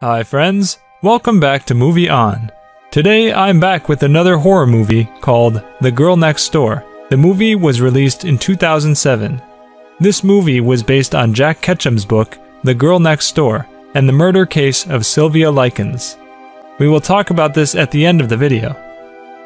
Hi friends, welcome back to Movie On. Today I'm back with another horror movie called The Girl Next Door. The movie was released in 2007. This movie was based on Jack Ketchum's book, The Girl Next Door, and the murder case of Sylvia Likens. We will talk about this at the end of the video.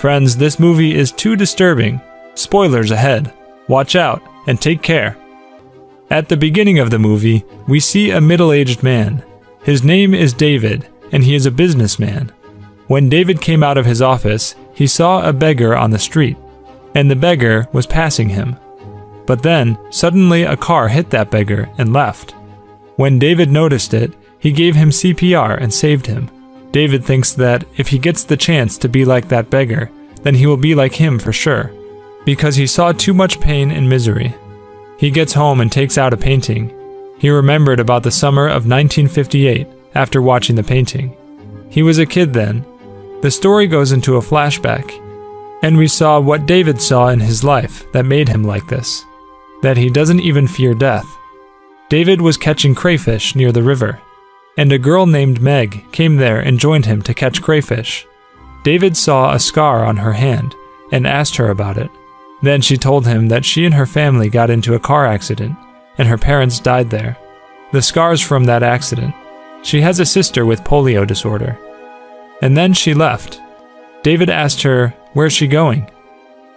Friends, this movie is too disturbing. Spoilers ahead. Watch out and take care. At the beginning of the movie, we see a middle-aged man. His name is David, and he is a businessman. When David came out of his office, he saw a beggar on the street, and the beggar was passing him. But then, suddenly a car hit that beggar and left. When David noticed it, he gave him CPR and saved him. David thinks that if he gets the chance to be like that beggar, then he will be like him for sure, because he saw too much pain and misery. He gets home and takes out a painting. He remembered about the summer of 1958 after watching the painting. He was a kid then. The story goes into a flashback, and we saw what David saw in his life that made him like this, that he doesn't even fear death. David was catching crayfish near the river, and a girl named Meg came there and joined him to catch crayfish. David saw a scar on her hand and asked her about it. Then she told him that she and her family got into a car accident, and her parents died there. The scars from that accident. She has a sister with polio disorder. And then she left. David asked her, "Where's she going?"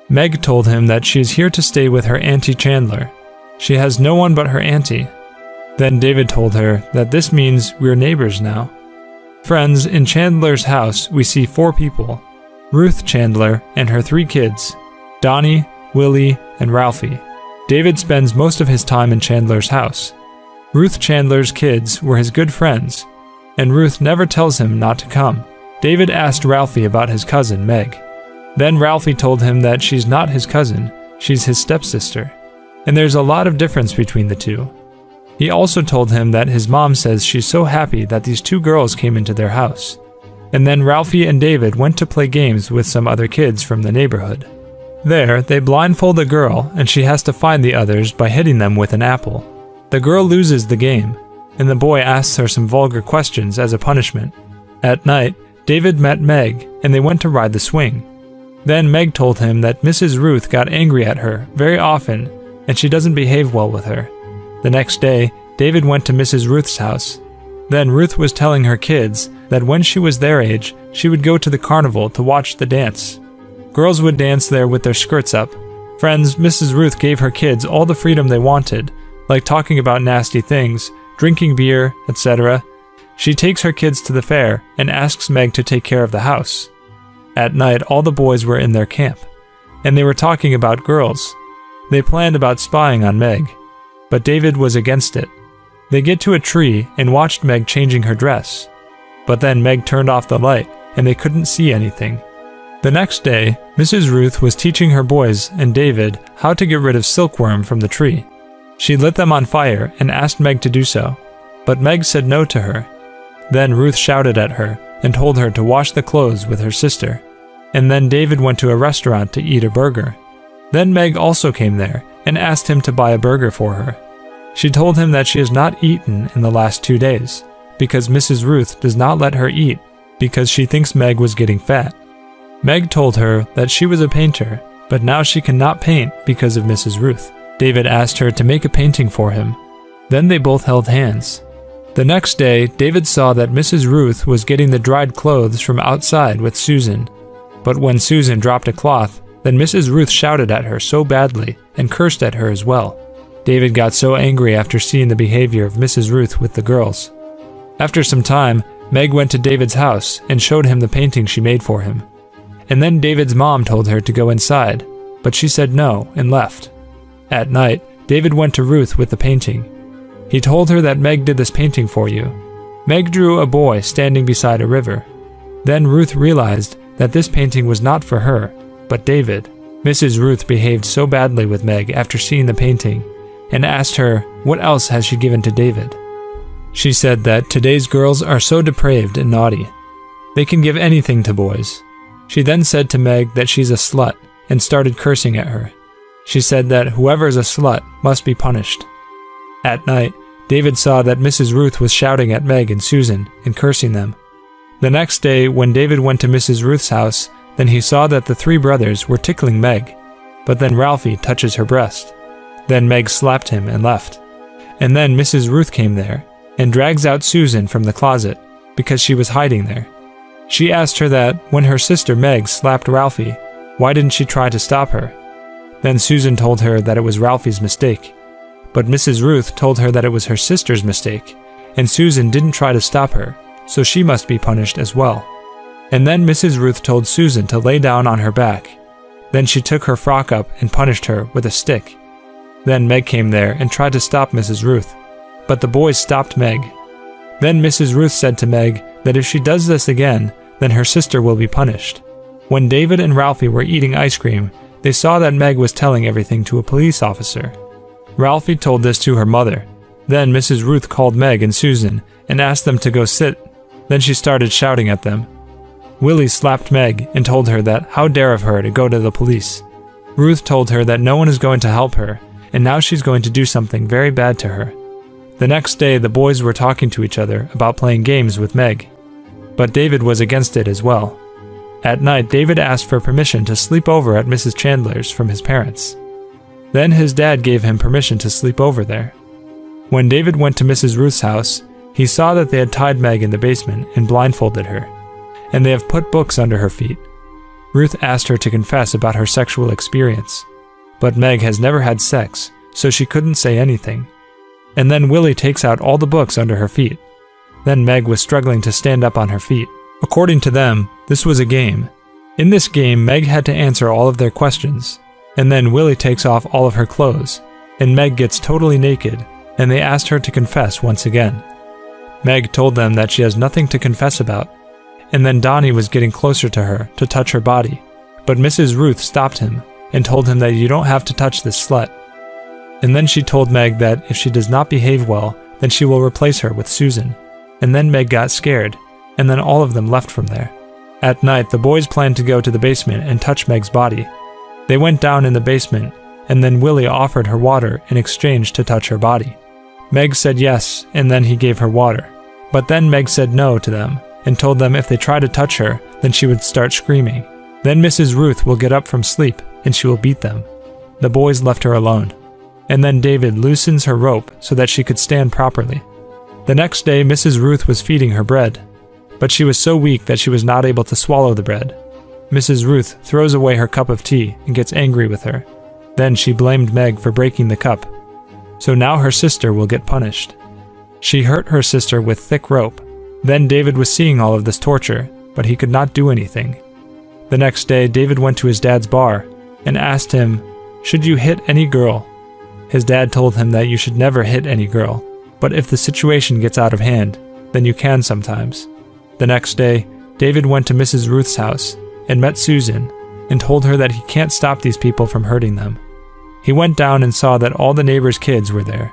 Meg told him that she is here to stay with her Auntie Chandler. She has no one but her auntie. Then David told her that this means we're neighbors now. Friends, in Chandler's house we see 4 people. Ruth Chandler and her 3 kids, Donnie, Willie, and Ralphie. David spends most of his time in Chandler's house. Ruth Chandler's kids were his good friends, and Ruth never tells him not to come. David asked Ralphie about his cousin, Meg. Then Ralphie told him that she's not his cousin, she's his stepsister, and there's a lot of difference between the two. He also told him that his mom says she's so happy that these 2 girls came into their house. And then Ralphie and David went to play games with some other kids from the neighborhood. There, they blindfold a girl, and she has to find the others by hitting them with an apple. The girl loses the game, and the boy asks her some vulgar questions as a punishment. At night, David met Meg, and they went to ride the swing. Then Meg told him that Mrs. Ruth got angry at her very often, and she doesn't behave well with her. The next day, David went to Mrs. Ruth's house. Then Ruth was telling her kids that when she was their age, she would go to the carnival to watch the dance. Girls would dance there with their skirts up. Friends, Mrs. Ruth gave her kids all the freedom they wanted, like talking about nasty things, drinking beer, etc. She takes her kids to the fair and asks Meg to take care of the house. At night, all the boys were in their camp, and they were talking about girls. They planned about spying on Meg, but David was against it. They get to a tree and watched Meg changing her dress. But then Meg turned off the light, and they couldn't see anything. The next day, Mrs. Ruth was teaching her boys and David how to get rid of silkworm from the tree. She lit them on fire and asked Meg to do so, but Meg said no to her. Then Ruth shouted at her and told her to wash the clothes with her sister. And then David went to a restaurant to eat a burger. Then Meg also came there and asked him to buy a burger for her. She told him that she has not eaten in the last 2 days, because Mrs. Ruth does not let her eat because she thinks Meg was getting fat. Meg told her that she was a painter, but now she cannot paint because of Mrs. Ruth. David asked her to make a painting for him. Then they both held hands. The next day, David saw that Mrs. Ruth was getting the dried clothes from outside with Susan. But when Susan dropped a cloth, then Mrs. Ruth shouted at her so badly and cursed at her as well. David got so angry after seeing the behavior of Mrs. Ruth with the girls. After some time, Meg went to David's house and showed him the painting she made for him. And then David's mom told her to go inside, but she said no and left. At night, David went to Ruth with the painting. He told her that Meg did this painting for you. Meg drew a boy standing beside a river. Then Ruth realized that this painting was not for her, but David. Mrs. Ruth behaved so badly with Meg after seeing the painting, and asked her what else has she given to David. She said that today's girls are so depraved and naughty. They can give anything to boys. She then said to Meg that she's a slut and started cursing at her. She said that whoever is a slut must be punished. At night, David saw that Mrs. Ruth was shouting at Meg and Susan and cursing them. The next day, when David went to Mrs. Ruth's house, then he saw that the three brothers were tickling Meg. But then Ralphie touches her breast. Then Meg slapped him and left. And then Mrs. Ruth came there and drags out Susan from the closet because she was hiding there. She asked her that when her sister Meg slapped Ralphie, why didn't she try to stop her? Then Susan told her that it was Ralphie's mistake. But Mrs. Ruth told her that it was her sister's mistake, and Susan didn't try to stop her, so she must be punished as well. And then Mrs. Ruth told Susan to lay down on her back. Then she took her frock up and punished her with a stick. Then Meg came there and tried to stop Mrs. Ruth, but the boys stopped Meg. Then Mrs. Ruth said to Meg that if she does this again, then her sister will be punished. When David and Ralphie were eating ice cream, they saw that Meg was telling everything to a police officer. Ralphie told this to her mother. Then Mrs. Ruth called Meg and Susan and asked them to go sit. Then she started shouting at them. Willie slapped Meg and told her that how dare of her to go to the police. Ruth told her that no one is going to help her, and now she's going to do something very bad to her. The next day, the boys were talking to each other about playing games with Meg. But David was against it as well. At night, David asked for permission to sleep over at Mrs. Chandler's from his parents. Then his dad gave him permission to sleep over there. When David went to Mrs. Ruth's house, he saw that they had tied Meg in the basement and blindfolded her, and they have put books under her feet. Ruth asked her to confess about her sexual experience, but Meg has never had sex, so she couldn't say anything. And then Willie takes out all the books under her feet. Then Meg was struggling to stand up on her feet. According to them, this was a game. In this game, Meg had to answer all of their questions, and then Willie takes off all of her clothes, and Meg gets totally naked, and they asked her to confess once again. Meg told them that she has nothing to confess about, and then Donnie was getting closer to her to touch her body, but Mrs. Ruth stopped him and told him that you don't have to touch this slut. And then she told Meg that if she does not behave well, then she will replace her with Susan. And then Meg got scared, and then all of them left from there. At night, the boys planned to go to the basement and touch Meg's body. They went down in the basement, and then Willie offered her water in exchange to touch her body. Meg said yes, and then he gave her water. But then Meg said no to them, and told them if they tried to touch her, then she would start screaming. Then Mrs. Ruth will get up from sleep, and she will beat them. The boys left her alone. And then David loosens her rope so that she could stand properly. The next day, Mrs. Ruth was feeding her bread, but she was so weak that she was not able to swallow the bread. Mrs. Ruth throws away her cup of tea and gets angry with her. Then she blamed Meg for breaking the cup. So now her sister will get punished. She hurt her sister with thick rope. Then David was seeing all of this torture, but he could not do anything. The next day, David went to his dad's bar and asked him, "Should you hit any girl?" His dad told him that you should never hit any girl, but if the situation gets out of hand, then you can sometimes. The next day, David went to Mrs. Ruth's house and met Susan and told her that he can't stop these people from hurting them. He went down and saw that all the neighbors' kids were there,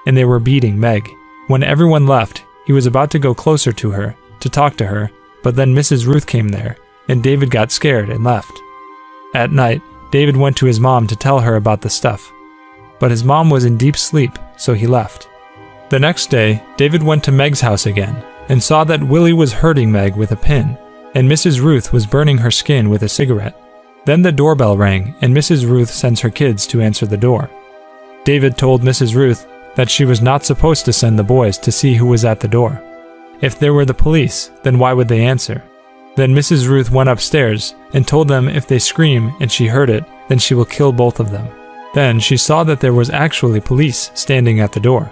and they were beating Meg. When everyone left, he was about to go closer to her, to talk to her, but then Mrs. Ruth came there, and David got scared and left. At night, David went to his mom to tell her about the stuff, but his mom was in deep sleep, so he left. The next day, David went to Meg's house again, and saw that Willie was hurting Meg with a pin, and Mrs. Ruth was burning her skin with a cigarette. Then the doorbell rang, and Mrs. Ruth sends her kids to answer the door. David told Mrs. Ruth that she was not supposed to send the boys to see who was at the door. If there were the police, then why would they answer? Then Mrs. Ruth went upstairs and told them if they scream and she heard it, then she will kill both of them. Then she saw that there was actually police standing at the door.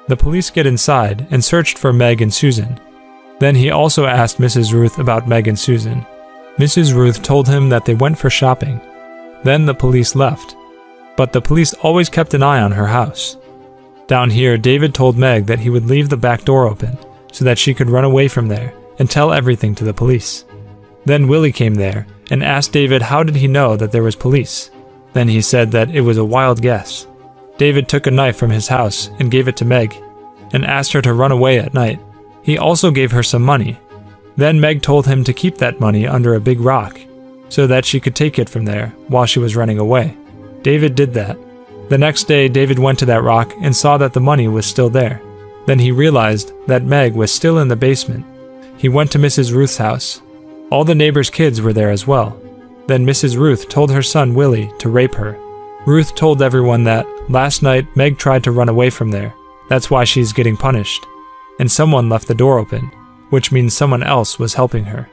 The police get inside and searched for Meg and Susan. Then he also asked Mrs. Ruth about Meg and Susan. Mrs. Ruth told him that they went for shopping. Then the police left. But the police always kept an eye on her house. Down here, David told Meg that he would leave the back door open so that she could run away from there and tell everything to the police. Then Willie came there and asked David how did he know that there was police. Then he said that it was a wild guess. David took a knife from his house and gave it to Meg and asked her to run away at night. He also gave her some money. Then Meg told him to keep that money under a big rock so that she could take it from there while she was running away. David did that. The next day, David went to that rock and saw that the money was still there. Then he realized that Meg was still in the basement. He went to Mrs. Ruth's house. All the neighbors' kids were there as well. Then Mrs. Ruth told her son Willie to rape her. Ruth told everyone that last night Meg tried to run away from there. That's why she's getting punished. And someone left the door open, which means someone else was helping her.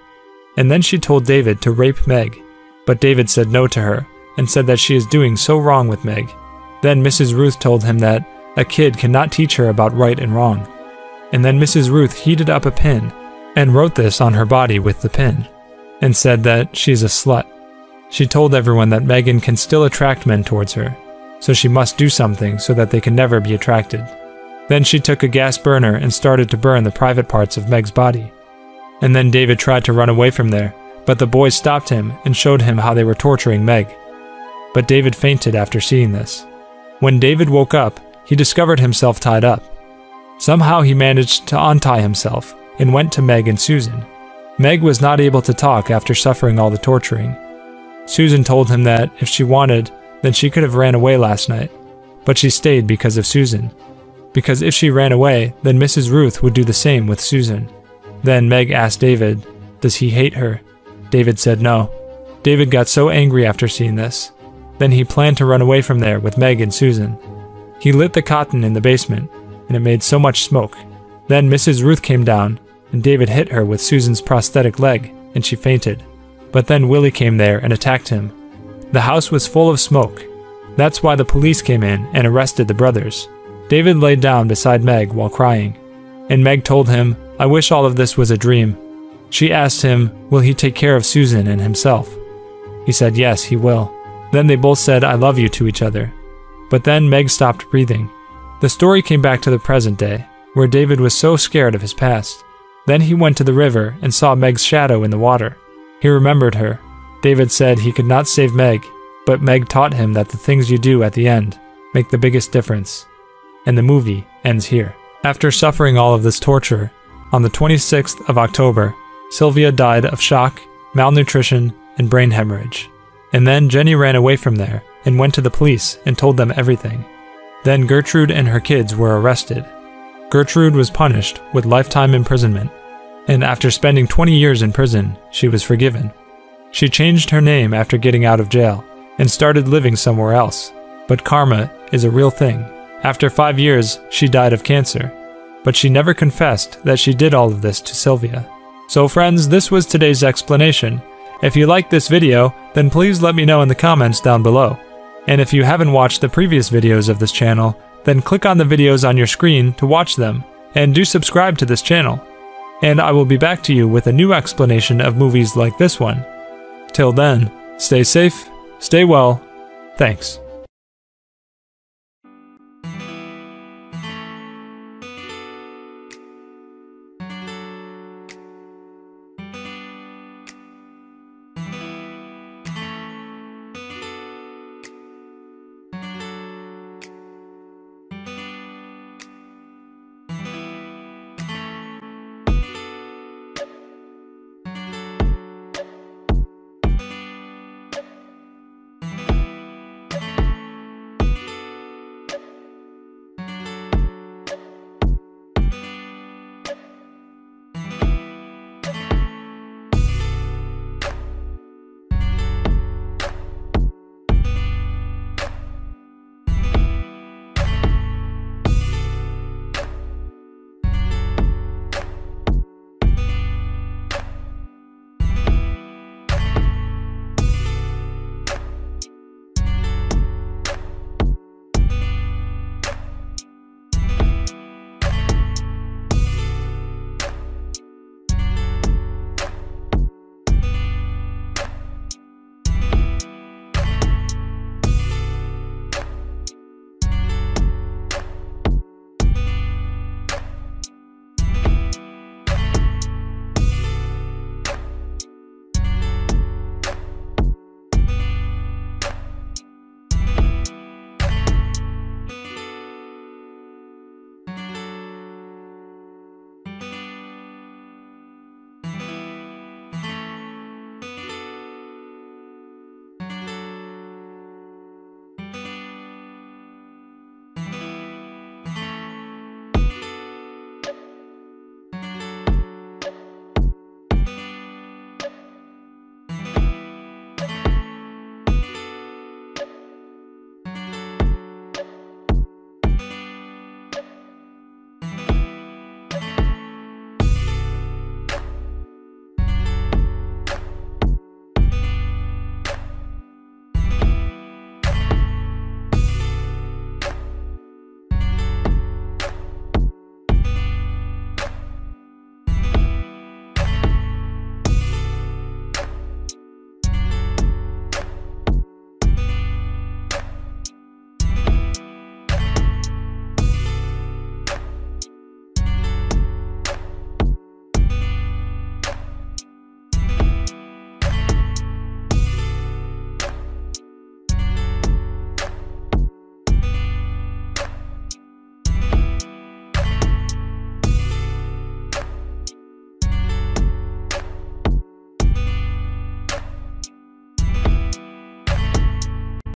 And then she told David to rape Meg. But David said no to her and said that she is doing so wrong with Meg. Then Mrs. Ruth told him that a kid cannot teach her about right and wrong. And then Mrs. Ruth heated up a pin and wrote this on her body with the pin and said that she's a slut. She told everyone that Megan can still attract men towards her, so she must do something so that they can never be attracted. Then she took a gas burner and started to burn the private parts of Meg's body. And then David tried to run away from there, but the boys stopped him and showed him how they were torturing Meg. But David fainted after seeing this. When David woke up, he discovered himself tied up. Somehow he managed to untie himself and went to Meg and Susan. Meg was not able to talk after suffering all the torturing. Susan told him that if she wanted, then she could have ran away last night, but she stayed because of Susan. Because if she ran away, then Mrs. Ruth would do the same with Susan. Then Meg asked David, does he hate her? David said no. David got so angry after seeing this. Then he planned to run away from there with Meg and Susan. He lit the cotton in the basement, and it made so much smoke. Then Mrs. Ruth came down, and David hit her with Susan's prosthetic leg, and she fainted. But then Willie came there and attacked him. The house was full of smoke. That's why the police came in and arrested the brothers. David laid down beside Meg while crying, and Meg told him, I wish all of this was a dream. She asked him, will he take care of Susan and himself? He said yes, he will. Then they both said I love you to each other. But then Meg stopped breathing. The story came back to the present day, where David was so scared of his past. Then he went to the river and saw Meg's shadow in the water. He remembered her. David said he could not save Meg, but Meg taught him that the things you do at the end make the biggest difference. And the movie ends here. After suffering all of this torture, on the 26th of October, Sylvia died of shock, malnutrition, and brain hemorrhage. And then Jenny ran away from there and went to the police and told them everything. Then Gertrude and her kids were arrested. Gertrude was punished with lifetime imprisonment, and after spending 20 years in prison, she was forgiven. She changed her name after getting out of jail and started living somewhere else. But karma is a real thing. After 5 years, she died of cancer, but she never confessed that she did all of this to Sylvia. So friends, this was today's explanation. If you liked this video, then please let me know in the comments down below. And if you haven't watched the previous videos of this channel, then click on the videos on your screen to watch them, and do subscribe to this channel. And I will be back to you with a new explanation of movies like this one. Till then, stay safe, stay well, thanks.